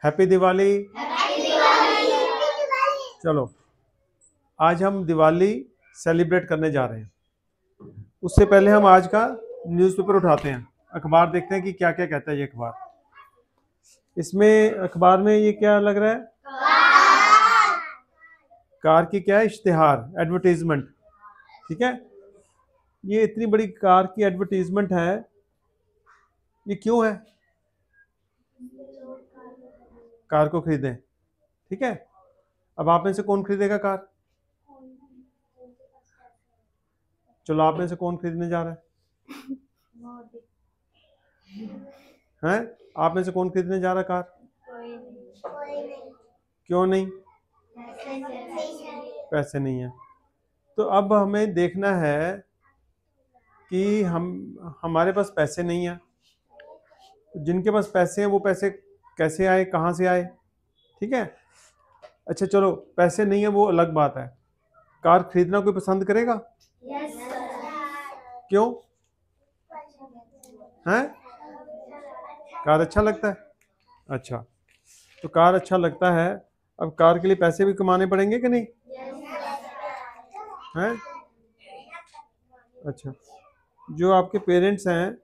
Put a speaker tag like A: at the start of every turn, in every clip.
A: Happy Diwali. चलो आज हम दिवाली सेलिब्रेट करने जा रहे हैं। उससे पहले हम आज का न्यूज़पेपर उठाते हैं, अखबार देखते हैं कि क्या क्या कहता है ये अखबार। इसमें अखबार में ये क्या लग रहा है? कार की क्या है? इश्तिहार, एडवर्टीजमेंट। ठीक है, ये इतनी बड़ी कार की एडवर्टीजमेंट है, ये क्यों है? कार को खरीदें। ठीक है, अब आप में से कौन खरीदेगा कार? चलो आप में से कौन खरीदने जा रहा है? आप में से कौन खरीदने जा रहा है कार? क्यों नहीं? पैसे नहीं है। तो अब हमें देखना है कि हमारे पास पैसे नहीं है। जिनके पास पैसे हैं वो पैसे कैसे आए, कहाँ से आए? ठीक है, अच्छा चलो पैसे नहीं है वो अलग बात है, कार खरीदना कोई पसंद करेगा? Yes sir. क्यों? हैं? कार अच्छा लगता है। अच्छा, तो कार अच्छा लगता है, अब कार के लिए पैसे भी कमाने पड़ेंगे कि नहीं? हैं? अच्छा, जो आपके पेरेंट्स हैं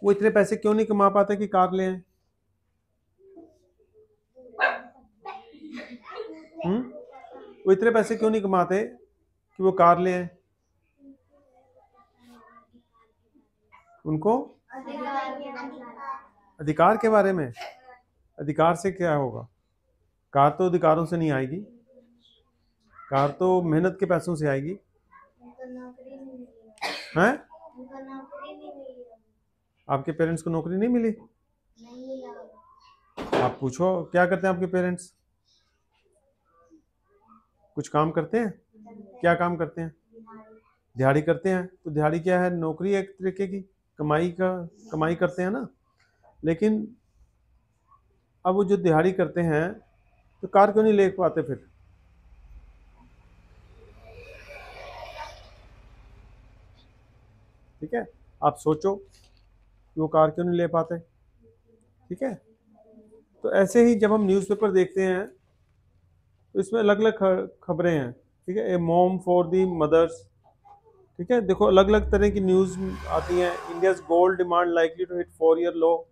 A: वो इतने पैसे क्यों नहीं कमा पाते कि कार ले आए? वो इतने पैसे क्यों नहीं कमाते कि वो कार ले आए? उनको अधिकार के बारे में। अधिकार से क्या होगा? कार तो अधिकारों से नहीं आएगी, कार तो मेहनत के पैसों से आएगी। हैं? आपके पेरेंट्स को नौकरी नहीं मिली? आप पूछो क्या करते हैं आपके पेरेंट्स? कुछ काम करते हैं? क्या काम करते हैं? दिहाड़ी करते हैं। तो दिहाड़ी क्या है? नौकरी, एक तरीके की कमाई करते हैं ना। लेकिन अब वो जो दिहाड़ी करते हैं तो कार क्यों नहीं ले पाते फिर? ठीक है, आप सोचो कि वो कार क्यों नहीं ले पाते। ठीक है, तो ऐसे ही जब हम न्यूज़पेपर देखते हैं तो इसमें अलग अलग खबरें हैं। ठीक है, ए मॉम फॉर दी मदर्स। ठीक है, देखो अलग अलग तरह की न्यूज़ आती हैं। India's gold demand likely to hit 4-year low.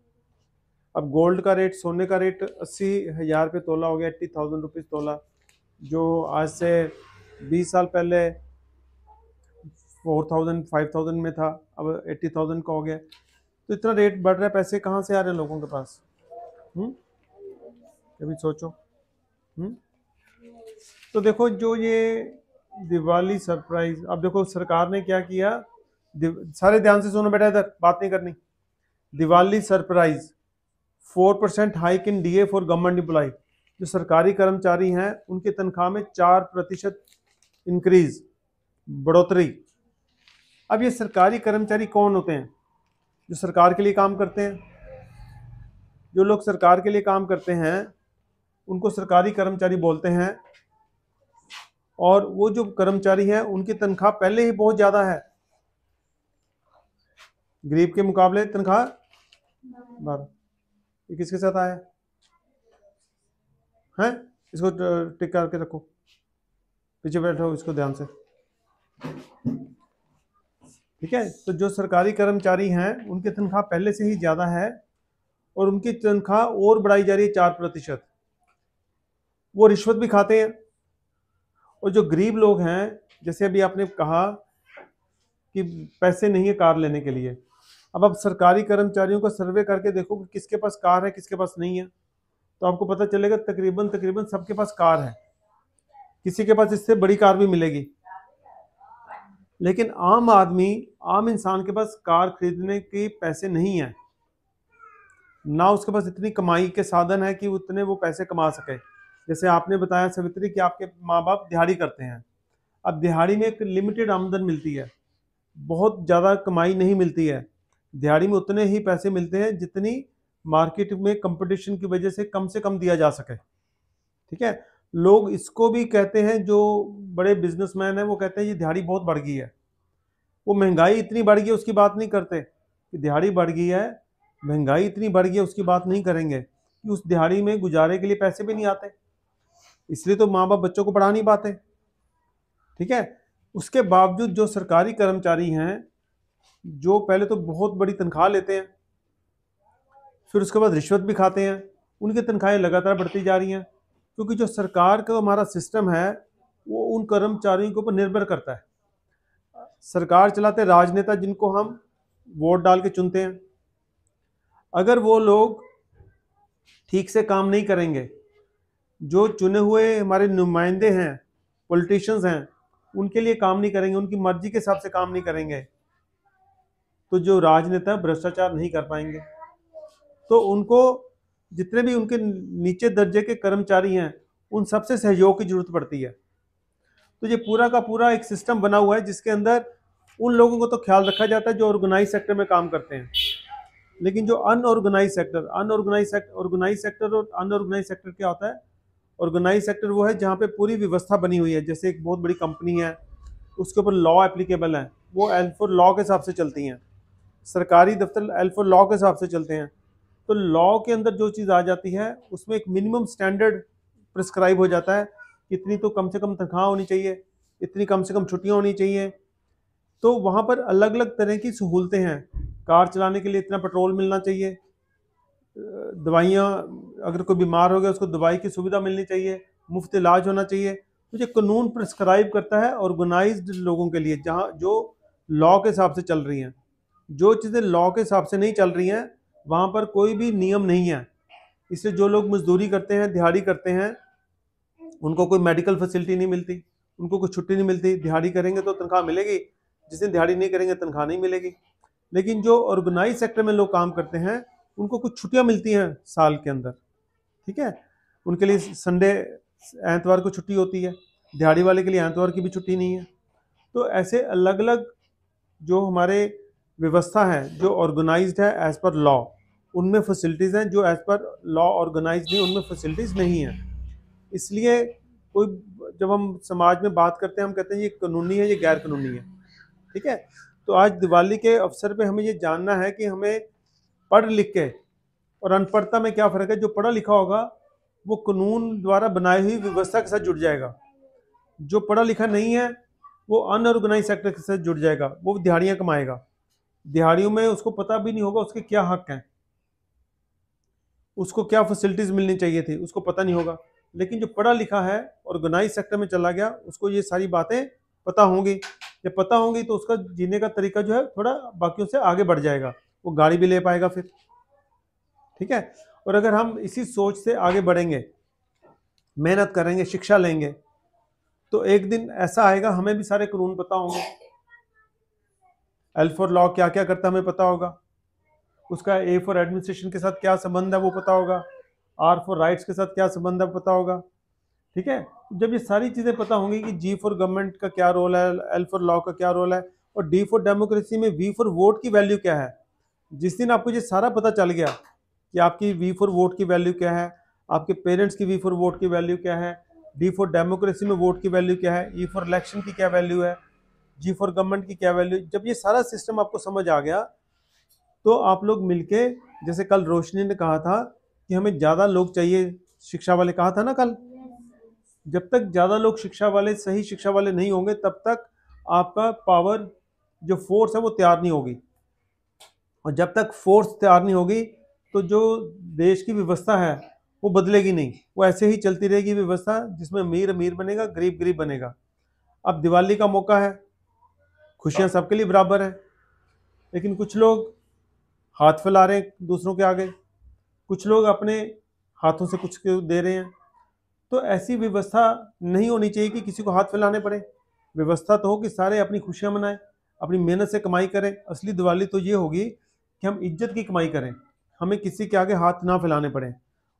A: अब गोल्ड का रेट, सोने का रेट 80,000 पे तोला हो गया, 80,000 रुपीज़ तोला, जो आज से 20 साल पहले 4,000 5,000 में था, अब 80,000 का हो गया। तो इतना रेट बढ़ रहा है, पैसे कहाँ से आ रहे हैं लोगों के पास? कभी सोचो। तो देखो जो ये दिवाली सरप्राइज, अब देखो सरकार ने क्या किया, सारे ध्यान से सुनो बेटा, इधर बात नहीं करनी। Diwali surprise 4% hike in DA for government employ. जो सरकारी कर्मचारी हैं उनकी तनख्वाह में 4% इंक्रीज, बढ़ोतरी। अब ये सरकारी कर्मचारी कौन होते हैं? जो सरकार के लिए काम करते हैं। जो लोग सरकार के लिए काम करते हैं उनको सरकारी कर्मचारी बोलते हैं, और वो जो कर्मचारी हैं उनकी तनख्वाह पहले ही बहुत ज्यादा है, गरीब के मुकाबले तनख्वाह 12। ये किसके साथ आया है? इसको टिक करके रखो, पीछे बैठो, इसको ध्यान से। ठीक है, तो जो सरकारी कर्मचारी हैं उनकी तनख्वाह पहले से ही ज्यादा है, और उनकी तनख्वाह और बढ़ाई जा रही है 4%। वो रिश्वत भी खाते हैं। और जो गरीब लोग हैं, जैसे अभी आपने कहा कि पैसे नहीं है कार लेने के लिए, अब आप सरकारी कर्मचारियों का सर्वे करके देखो कि किसके पास कार है, किसके पास नहीं है, तो आपको पता चलेगा तकरीबन सबके पास कार है। किसी के पास इससे बड़ी कार भी मिलेगी। लेकिन आम आदमी, आम इंसान के पास कार खरीदने के पैसे नहीं है, ना उसके पास इतनी कमाई के साधन है कि उतने वो पैसे कमा सके। जैसे आपने बताया सवित्री कि आपके माँ बाप दिहाड़ी करते हैं। अब दिहाड़ी में एक लिमिटेड आमदन मिलती है, बहुत ज़्यादा कमाई नहीं मिलती है। दिहाड़ी में उतने ही पैसे मिलते हैं जितनी मार्केट में कंपटीशन की वजह से कम दिया जा सके। ठीक है, लोग इसको भी कहते हैं, जो बड़े बिजनेसमैन हैं वो कहते हैं ये दिहाड़ी बहुत बढ़ गई है। वो महंगाई इतनी बढ़ गई है उसकी बात नहीं करते कि दिहाड़ी बढ़ गई है, महंगाई इतनी बढ़ गई है उसकी बात नहीं करेंगे। कि उस दिहाड़ी में गुजारे के लिए पैसे भी नहीं आते, इसलिए तो माँ बाप बच्चों को पढ़ा नहीं पाते। ठीक है, उसके बावजूद जो सरकारी कर्मचारी हैं, जो पहले तो बहुत बड़ी तनख्वाह लेते हैं, फिर उसके बाद रिश्वत भी खाते हैं, उनकी तनख्वाहें लगातार बढ़ती जा रही हैं, क्योंकि जो सरकार का हमारा सिस्टम है वो उन कर्मचारियों के ऊपर निर्भर करता है। सरकार चलाते राजनेता जिनको हम वोट डाल के चुनते हैं, अगर वो लोग ठीक से काम नहीं करेंगे, जो चुने हुए हमारे नुमाइंदे हैं, पॉलिटिशियंस हैं, उनके लिए काम नहीं करेंगे, उनकी मर्जी के हिसाब से काम नहीं करेंगे, तो जो राजनेता भ्रष्टाचार नहीं कर पाएंगे। तो उनको जितने भी उनके नीचे दर्जे के कर्मचारी हैं, उन सबसे सहयोग की जरूरत पड़ती है। तो ये पूरा का पूरा एक सिस्टम बना हुआ है जिसके अंदर उन लोगों को तो ख्याल रखा जाता है जो ऑर्गेनाइज सेक्टर में काम करते हैं, लेकिन जो ऑर्गेनाइज सेक्टर और अनऑर्गेनाइज सेक्टर क्या होता है? ऑर्गेनाइज सेक्टर वो है जहाँ पे पूरी व्यवस्था बनी हुई है, जैसे एक बहुत बड़ी कंपनी है, उसके ऊपर लॉ एप्लीकेबल है, वो L4 लॉ के हिसाब से चलती हैं, सरकारी दफ्तर L4 लॉ के हिसाब से चलते हैं। तो लॉ के अंदर जो चीज़ आ जाती है उसमें एक मिनिमम स्टैंडर्ड प्रिस्क्राइब हो जाता है, इतनी तो कम से कम तनख्वाह होनी चाहिए, इतनी कम से कम छुट्टियाँ होनी चाहिए। तो वहाँ पर अलग अलग तरह की सहूलतें हैं, कार चलाने के लिए इतना पेट्रोल मिलना चाहिए, दवाइयाँ, अगर कोई बीमार हो गया उसको दवाई की सुविधा मिलनी चाहिए, मुफ्त इलाज होना चाहिए। तो ये कानून प्रिस्क्राइब करता है ऑर्गेनाइज्ड लोगों के लिए, जहाँ जो लॉ के हिसाब से चल रही हैं। जो चीज़ें लॉ के हिसाब से नहीं चल रही हैं वहाँ पर कोई भी नियम नहीं है। इससे जो लोग मजदूरी करते हैं, दिहाड़ी करते हैं, उनको कोई मेडिकल फैसिलिटी नहीं मिलती, उनको कोई छुट्टी नहीं मिलती। दिहाड़ी करेंगे तो तनख्वाह मिलेगी, जिस दिन दिहाड़ी नहीं करेंगे तनख्वाह नहीं मिलेगी। लेकिन जो ऑर्गेनाइज सेक्टर में लोग काम करते हैं उनको कुछ छुट्टियां मिलती हैं साल के अंदर। ठीक है, उनके लिए संडे, एतवार को छुट्टी होती है, दिहाड़ी वाले के लिए एतवार की भी छुट्टी नहीं है। तो ऐसे अलग अलग जो हमारे व्यवस्था है जो ऑर्गेनाइज्ड है एज पर लॉ, उनमें फैसिलिटीज़ हैं, जो एज पर लॉ ऑर्गेनाइज्ड नहीं उनमें फैसिलिटीज़ नहीं हैं। इसलिए कोई जब हम समाज में बात करते हैं हम कहते हैं ये कानूनी है, ये गैर कानूनी है। ठीक है, तो आज दिवाली के अवसर पे हमें ये जानना है कि हमें पढ़ लिख के और अनपढ़ता में क्या फ़र्क है। जो पढ़ा लिखा होगा वो कानून द्वारा बनाई हुई व्यवस्था के साथ जुड़ जाएगा, जो पढ़ा लिखा नहीं है वो अनऑर्गेनाइज सेक्टर के साथ जुड़ जाएगा, वो दिहाड़ियाँ कमाएगा, दिहाड़ियों में उसको पता भी नहीं होगा उसके क्या हक हैं, उसको क्या फैसिलिटीज़ मिलनी चाहिए थी, उसको पता नहीं होगा। लेकिन जो पढ़ा लिखा है ऑर्गेनाइज सेक्टर में चला गया उसको ये सारी बातें पता होंगी। जब पता होंगी तो उसका जीने का तरीका जो है थोड़ा बाकियों से आगे बढ़ जाएगा, वो गाड़ी भी ले पाएगा फिर। ठीक है, और अगर हम इसी सोच से आगे बढ़ेंगे, मेहनत करेंगे, शिक्षा लेंगे, तो एक दिन ऐसा आएगा हमें भी सारे कानून पता होंगे। L4 लॉ क्या क्या करता है हमें पता होगा, उसका A फॉर एडमिनिस्ट्रेशन के साथ क्या संबंध है वो पता होगा, R फॉर राइट्स के साथ क्या संबंध है पता होगा। ठीक है, जब ये सारी चीज़ें पता होंगी कि G फॉर गवर्नमेंट का क्या रोल है, L फॉर लॉ का क्या रोल है, और D फॉर डेमोक्रेसी में V फॉर वोट की वैल्यू क्या है। जिस दिन आपको ये सारा पता चल गया कि आपकी V फॉर वोट की वैल्यू क्या है, आपके पेरेंट्स की V फॉर वोट की वैल्यू क्या है, D फॉर डेमोक्रेसी में वोट की वैल्यू क्या है, E फॉर इलेक्शन की क्या वैल्यू है, G फॉर गवर्नमेंट की क्या वैल्यू, जब ये सारा सिस्टम आपको समझ आ गया तो आप लोग मिलके, जैसे कल रोशनी ने कहा था कि हमें ज़्यादा लोग चाहिए, शिक्षा वाले कहा था ना कल, जब तक ज़्यादा लोग शिक्षा वाले, सही शिक्षा वाले नहीं होंगे तब तक आपका पावर, जो फोर्स है वो तैयार नहीं होगी। और जब तक फोर्स तैयार नहीं होगी तो जो देश की व्यवस्था है वो बदलेगी नहीं, वो ऐसे ही चलती रहेगी व्यवस्था, जिसमें अमीर अमीर बनेगा, गरीब गरीब बनेगा। अब दिवाली का मौका है, खुशियाँ सबके लिए बराबर हैं, लेकिन कुछ लोग हाथ फैला रहे हैं दूसरों के आगे, कुछ लोग अपने हाथों से कुछ दे रहे हैं। तो ऐसी व्यवस्था नहीं होनी चाहिए कि किसी को हाथ फैलाने पड़े। व्यवस्था तो हो कि सारे अपनी खुशियां मनाएं, अपनी मेहनत से कमाई करें। असली दिवाली तो ये होगी कि हम इज्जत की कमाई करें, हमें किसी के आगे हाथ ना फैलाने पड़े।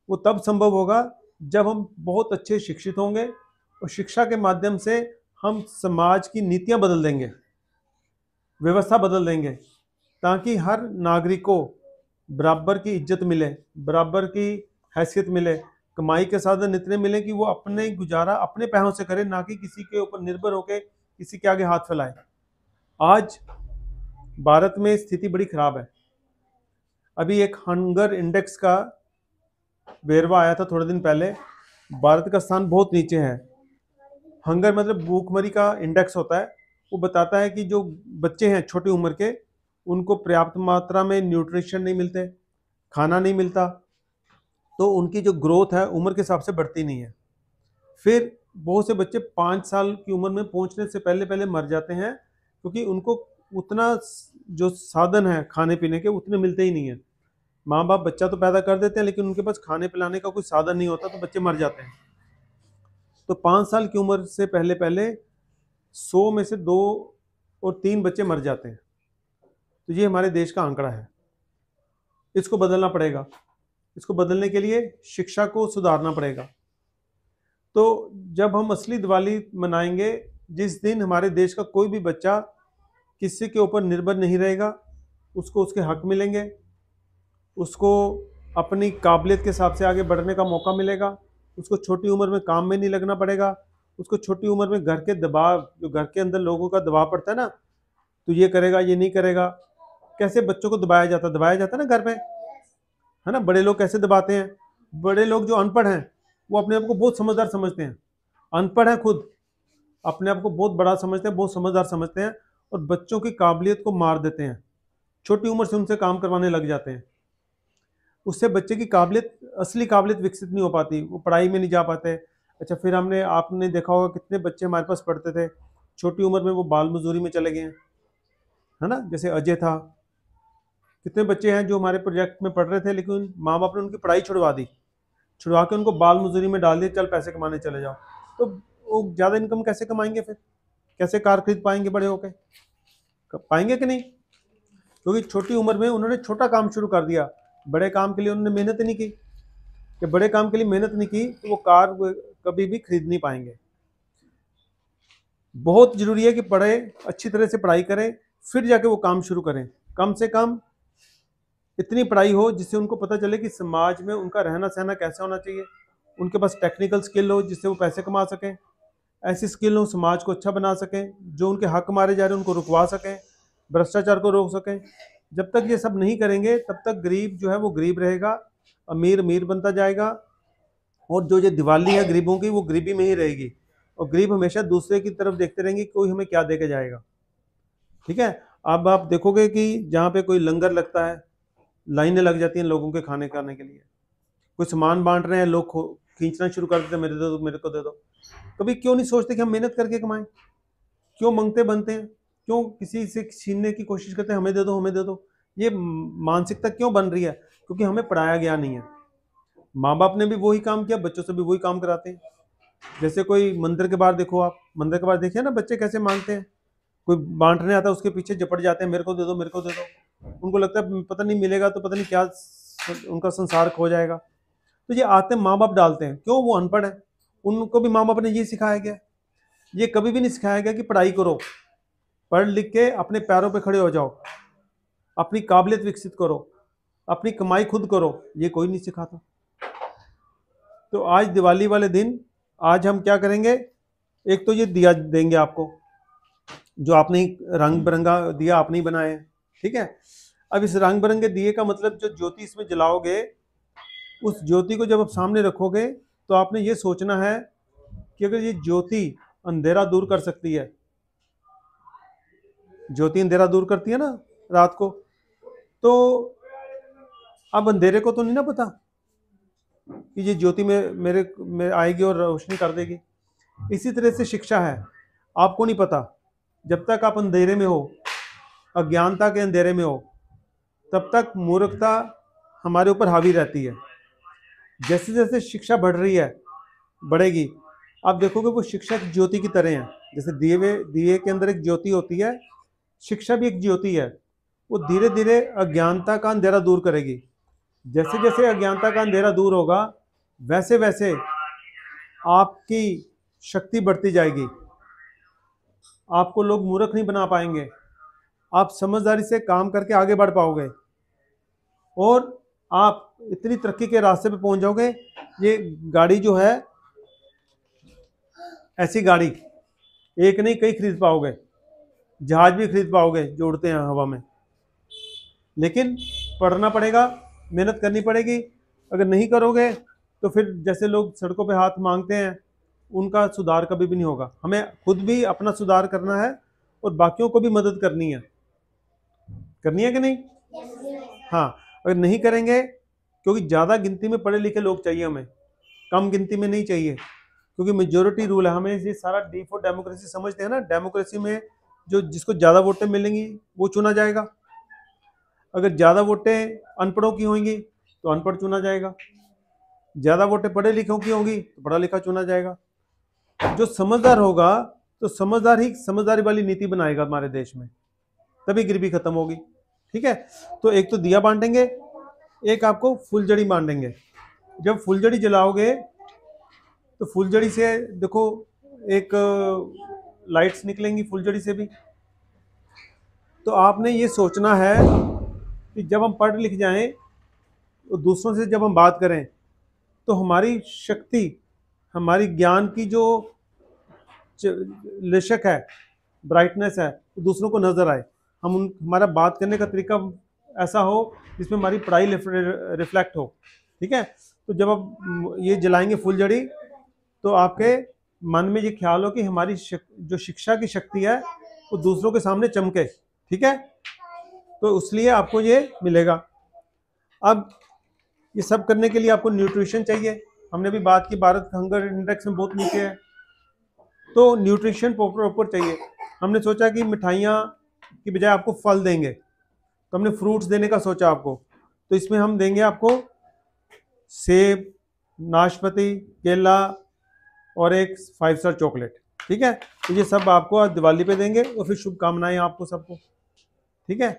A: वो तब संभव होगा जब हम बहुत अच्छे शिक्षित होंगे और शिक्षा के माध्यम से हम समाज की नीतियां बदल देंगे, व्यवस्था बदल देंगे, ताकि हर नागरिक को बराबर की इज्जत मिले, बराबर की हैसियत मिले, कमाई के साधन इतने मिले कि वो अपने गुजारा अपने पैरों से करे, ना कि किसी के ऊपर निर्भर होकर किसी के आगे हाथ फैलाए। आज भारत में स्थिति बड़ी खराब है। अभी एक हंगर इंडेक्स का वेरवा आया था थोड़े दिन पहले, भारत का स्थान बहुत नीचे है। हंगर मतलब भूखमरी का इंडेक्स होता है, वो बताता है कि जो बच्चे हैं छोटी उम्र के, उनको पर्याप्त मात्रा में न्यूट्रिशन नहीं मिलते, खाना नहीं मिलता, तो उनकी जो ग्रोथ है उम्र के हिसाब से बढ़ती नहीं है। फिर बहुत से बच्चे 5 साल की उम्र में पहुंचने से पहले पहले मर जाते हैं, क्योंकि उनको उतना जो साधन है खाने पीने के उतने मिलते ही नहीं है। माँ बाप बच्चा तो पैदा कर देते हैं, लेकिन उनके पास खाने पिलाने का कोई साधन नहीं होता, तो बच्चे मर जाते हैं। तो 5 साल की उम्र से पहले पहले 100 में से 2 और 3 बच्चे मर जाते हैं। तो ये हमारे देश का आंकड़ा है, इसको बदलना पड़ेगा। इसको बदलने के लिए शिक्षा को सुधारना पड़ेगा। तो जब हम असली दिवाली मनाएंगे, जिस दिन हमारे देश का कोई भी बच्चा किसी के ऊपर निर्भर नहीं रहेगा, उसको उसके हक मिलेंगे, उसको अपनी काबिलियत के हिसाब से आगे बढ़ने का मौका मिलेगा, उसको छोटी उम्र में काम में नहीं लगना पड़ेगा, उसको छोटी उम्र में घर के दबाव, जो घर के अंदर लोगों का दबाव पड़ता है ना, तो ये करेगा ये नहीं करेगा, कैसे बच्चों को दबाया जाता है ना घर पे, है ना। बड़े लोग कैसे दबाते हैं, बड़े लोग जो अनपढ़ हैं वो अपने आप को बहुत समझदार समझते हैं, अनपढ़ है खुद, अपने आप को बहुत बड़ा समझते हैं, बहुत समझदार समझते हैं, और बच्चों की काबिलियत को मार देते हैं, छोटी उम्र से उनसे काम करवाने लग जाते हैं। उससे बच्चे की काबिलियत, असली काबिलियत विकसित नहीं हो पाती, वो पढ़ाई में नहीं जा पाते। अच्छा, फिर आपने देखा होगा कितने बच्चे हमारे पास पढ़ते थे, छोटी उम्र में वो बाल मजदूरी में चले गए हैं, है ना। जैसे अजय था, कितने बच्चे हैं जो हमारे प्रोजेक्ट में पढ़ रहे थे, लेकिन माँ बाप ने उनकी पढ़ाई छुड़वा के उनको बाल मजदूरी में डाल दिया, चल पैसे कमाने चले जाओ। तो वो ज़्यादा इनकम कैसे कमाएंगे, फिर कैसे कार खरीद पाएंगे बड़े होके, पाएंगे कि नहीं? क्योंकि छोटी उम्र में उन्होंने छोटा काम शुरू कर दिया, बड़े काम के लिए उन्होंने मेहनत नहीं की। कि बड़े काम के लिए मेहनत नहीं की तो वो कार कभी भी खरीद नहीं पाएंगे। बहुत जरूरी है कि पढ़े, अच्छी तरह से पढ़ाई करें, फिर जाके वो काम शुरू करें। कम से कम इतनी पढ़ाई हो जिससे उनको पता चले कि समाज में उनका रहना सहना कैसा होना चाहिए, उनके पास टेक्निकल स्किल हो जिससे वो पैसे कमा सकें, ऐसी स्किल हो समाज को अच्छा बना सकें, जो उनके हक मारे जा रहे हैं उनको रुकवा सकें, भ्रष्टाचार को रोक सकें। जब तक ये सब नहीं करेंगे तब तक गरीब जो है वो गरीब रहेगा, अमीर अमीर बनता जाएगा, और जो ये दिवाली है गरीबों की, वो गरीबी में ही रहेगी, और गरीब हमेशा दूसरे की तरफ देखते रहेंगे कोई हमें क्या दे के जाएगा। ठीक है। अब आप देखोगे कि जहाँ पे कोई लंगर लगता है, लाइनें लग जाती हैं लोगों के खाने खाने के लिए, कोई सामान बांट रहे हैं, लोग खींचना शुरू कर देते हैं, मेरे दे दो मेरे को दे दो। कभी क्यों नहीं सोचते कि हम मेहनत करके कमाएं? क्यों मांगते बनते हैं? क्यों किसी से छीनने की कोशिश करते हैं, हमें दे दो हमें दे दो? ये मानसिकता क्यों बन रही है? क्योंकि हमें पढ़ाया गया नहीं है। माँ बाप ने भी वही काम किया, बच्चों से भी वही काम कराते हैं। जैसे कोई मंदिर के बाहर देखो, आप मंदिर के बाहर देखिए ना, बच्चे कैसे मांगते हैं, कोई बांटने आता है उसके पीछे झपट जाते हैं, मेरे को दे दो मेरे को दे दो। उनको लगता है पता नहीं मिलेगा तो पता नहीं क्या उनका संसार खो जाएगा। तो ये आते माँ बाप डालते हैं, क्यों? वो अनपढ़ है, उनको भी माँ बाप ने ये सिखाया गया। ये कभी भी नहीं सिखाया गया कि पढ़ाई करो, पढ़ लिख के अपने पैरों पे खड़े हो जाओ, अपनी काबिलियत विकसित करो, अपनी कमाई खुद करो, ये कोई नहीं सिखाता। तो आज दिवाली वाले दिन आज हम क्या करेंगे, एक तो ये दिया देंगे आपको, जो आपने रंग बिरंगा दिया आपने ही बनाए हैं, ठीक है। अब इस रंग बिरंगे दिए का मतलब, जो ज्योति इसमें जलाओगे, उस ज्योति को जब आप सामने रखोगे तो आपने ये सोचना है कि अगर ये ज्योति अंधेरा दूर कर सकती है, ज्योति अंधेरा दूर करती है ना रात को, तो अब अंधेरे को तो नहीं ना पता कि ये ज्योति में आएगी और रोशनी कर देगी। इसी तरह से शिक्षा है, आपको नहीं पता, जब तक आप अंधेरे में हो, अज्ञानता के अंधेरे में हो, तब तक मूर्खता हमारे ऊपर हावी रहती है। जैसे जैसे शिक्षा बढ़ रही है, बढ़ेगी, आप देखोगे वो शिक्षा की ज्योति की तरह है। जैसे दिए के अंदर एक ज्योति होती है, शिक्षा भी एक ज्योति है, वो धीरे धीरे अज्ञानता का अंधेरा दूर करेगी। जैसे जैसे अज्ञानता का अंधेरा दूर होगा, वैसे वैसे आपकी शक्ति बढ़ती जाएगी, आपको लोग मूर्ख नहीं बना पाएंगे, आप समझदारी से काम करके आगे बढ़ पाओगे, और आप इतनी तरक्की के रास्ते पे पहुंच जाओगे। ये गाड़ी जो है, ऐसी गाड़ी एक नहीं कई खरीद पाओगे, जहाज भी खरीद पाओगे जो उड़ते हैं हवा में। लेकिन पढ़ना पड़ेगा, मेहनत करनी पड़ेगी, अगर नहीं करोगे तो फिर जैसे लोग सड़कों पे हाथ मांगते हैं, उनका सुधार कभी भी नहीं होगा। हमें खुद भी अपना सुधार करना है और बाकियों को भी मदद करनी है कि नहीं? हाँ, अगर नहीं करेंगे, क्योंकि ज़्यादा गिनती में पढ़े लिखे लोग चाहिए हमें, कम गिनती में नहीं चाहिए, क्योंकि मेजोरिटी रूल है। हमें ये सारा डी फॉर डेमोक्रेसी समझते हैं ना, डेमोक्रेसी में जो जिसको ज़्यादा वोटें मिलेंगी वो चुना जाएगा। अगर ज़्यादा वोटें अनपढ़ों की होंगी तो अनपढ़ चुना जाएगा, ज़्यादा वोटें पढ़े लिखों की होंगी तो पढ़ा लिखा चुना जाएगा। जो समझदार होगा तो समझदार ही समझदारी वाली नीति बनाएगा हमारे देश में, तभी गरीबी खत्म होगी। ठीक है, तो एक तो दिया बांटेंगे, एक आपको फुलझड़ी बांटेंगे। जब फुलझड़ी जलाओगे तो फुलझड़ी से देखो एक लाइट्स निकलेंगी फुलझड़ी से भी। तो आपने ये सोचना है कि जब हम पढ़ लिख जाएं तो दूसरों से जब हम बात करें तो हमारी शक्ति, हमारी ज्ञान की जो लिशक है, ब्राइटनेस है, तो दूसरों को नजर आए। हमारा बात करने का तरीका ऐसा हो जिसमें हमारी पढ़ाई रिफ्लेक्ट हो। ठीक है, तो जब आप ये जलाएंगे फुलझड़ी तो आपके मन में ये ख्याल हो कि हमारी जो शिक्षा की शक्ति है वो दूसरों के सामने चमके। ठीक है, तो इसलिए आपको ये मिलेगा। अब ये सब करने के लिए आपको न्यूट्रिशन चाहिए। हमने भी बात की भारत हंगर इंडेक्स में बहुत नीचे है, तो न्यूट्रिशन प्रॉपर चाहिए। हमने सोचा कि मिठाइयाँ की बजाय आपको फल देंगे, तो हमने फ्रूट्स देने का सोचा आपको। तो इसमें हम देंगे आपको सेब, नाशपाती, केला और एक 5 स्टार चॉकलेट। ठीक है, तो ये सब आपको आज दिवाली पे देंगे और फिर शुभकामनाएं आपको सबको। ठीक है।